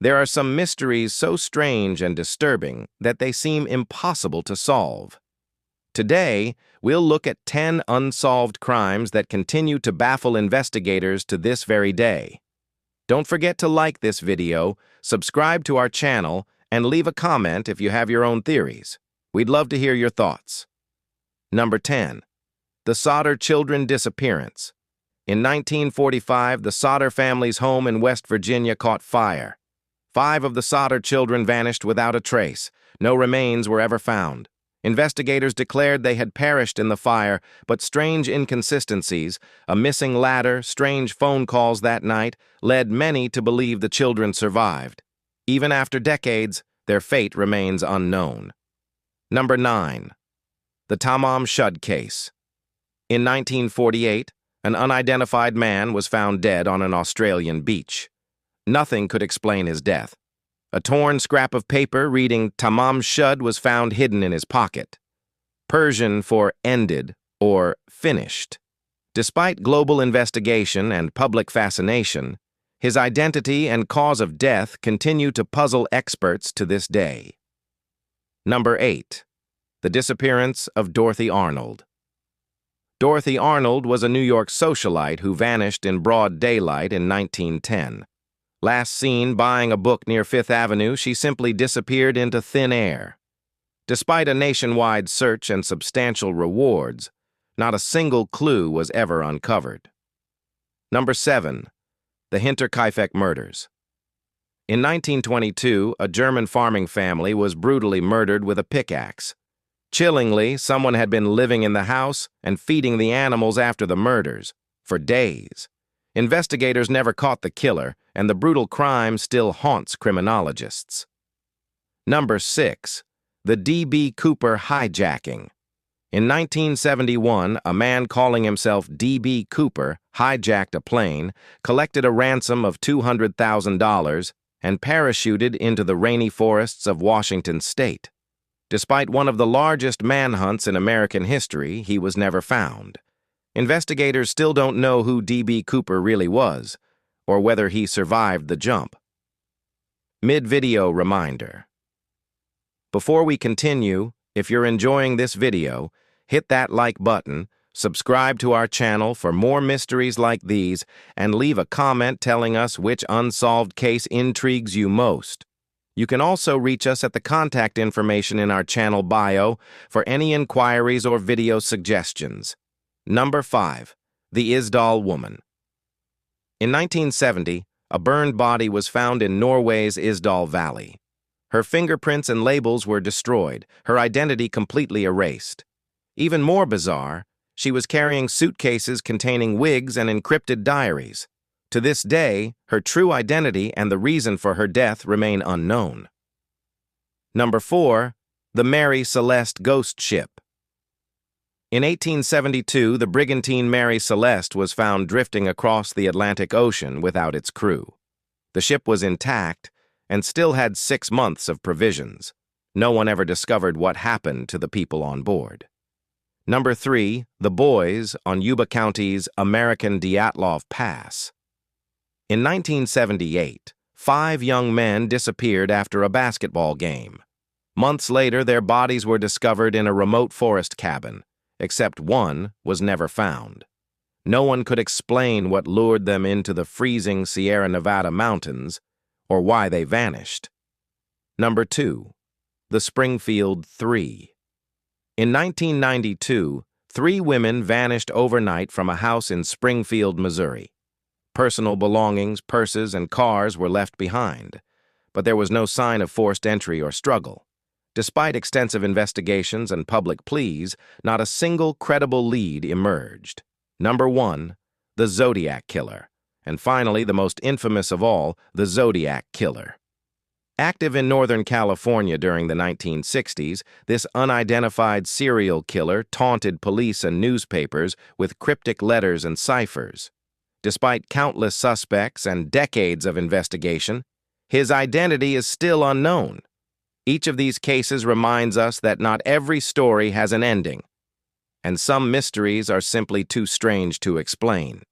There are some mysteries so strange and disturbing that they seem impossible to solve. Today, we'll look at 10 unsolved crimes that continue to baffle investigators to this very day. Don't forget to like this video, subscribe to our channel, and leave a comment if you have your own theories. We'd love to hear your thoughts. Number 10. The Sodder children disappearance. In 1945, the Sodder family's home in West Virginia caught fire. 5 of the Sodder children vanished without a trace. No remains were ever found. Investigators declared they had perished in the fire, but strange inconsistencies, a missing ladder, strange phone calls that night, led many to believe the children survived. Even after decades, their fate remains unknown. Number 9. The Tamom Shud case. In 1948, an unidentified man was found dead on an Australian beach. Nothing could explain his death. A torn scrap of paper reading Tamom Shud was found hidden in his pocket. Persian for ended or finished. Despite global investigation and public fascination, his identity and cause of death continue to puzzle experts to this day. Number 8. The disappearance of Dorothy Arnold. Dorothy Arnold was a New York socialite who vanished in broad daylight in 1910. Last seen buying a book near Fifth Avenue, she simply disappeared into thin air. Despite a nationwide search and substantial rewards, not a single clue was ever uncovered. Number 7. The Hinterkaifeck murders. In 1922, a German farming family was brutally murdered with a pickaxe. Chillingly, someone had been living in the house and feeding the animals after the murders for days. Investigators never caught the killer, and the brutal crime still haunts criminologists. Number 6. The D.B. Cooper hijacking. In 1971, a man calling himself D.B. Cooper hijacked a plane, collected a ransom of $200,000, and parachuted into the rainy forests of Washington state. Despite one of the largest manhunts in American history, he was never found. Investigators still don't know who D.B. Cooper really was, or whether he survived the jump. Mid-video reminder. Before we continue, if you're enjoying this video, hit that like button, subscribe to our channel for more mysteries like these, and leave a comment telling us which unsolved case intrigues you most. You can also reach us at the contact information in our channel bio for any inquiries or video suggestions. Number 5. The Isdall woman. In 1970, a burned body was found in Norway's Isdall Valley. Her fingerprints and labels were destroyed, her identity completely erased. Even more bizarre, she was carrying suitcases containing wigs and encrypted diaries. To this day, her true identity and the reason for her death remain unknown. Number 4. The Mary Celeste ghost ship. In 1872, the brigantine Mary Celeste was found drifting across the Atlantic Ocean without its crew. The ship was intact and still had 6 months of provisions. No one ever discovered what happened to the people on board. Number 3. The boys on Yuba County's American Dyatlov Pass. In 1978, 5 young men disappeared after a basketball game. Months later, their bodies were discovered in a remote forest cabin, except one was never found. No one could explain what lured them into the freezing Sierra Nevada mountains or why they vanished. Number 2. The Springfield Three. In 1992, 3 women vanished overnight from a house in Springfield, Missouri. Personal belongings, purses, and cars were left behind, but there was no sign of forced entry or struggle. Despite extensive investigations and public pleas, not a single credible lead emerged. Number 1. The Zodiac Killer. And finally, the most infamous of all, the Zodiac Killer. Active in Northern California during the 1960s, this unidentified serial killer taunted police and newspapers with cryptic letters and ciphers. Despite countless suspects and decades of investigation, his identity is still unknown. Each of these cases reminds us that not every story has an ending, and some mysteries are simply too strange to explain.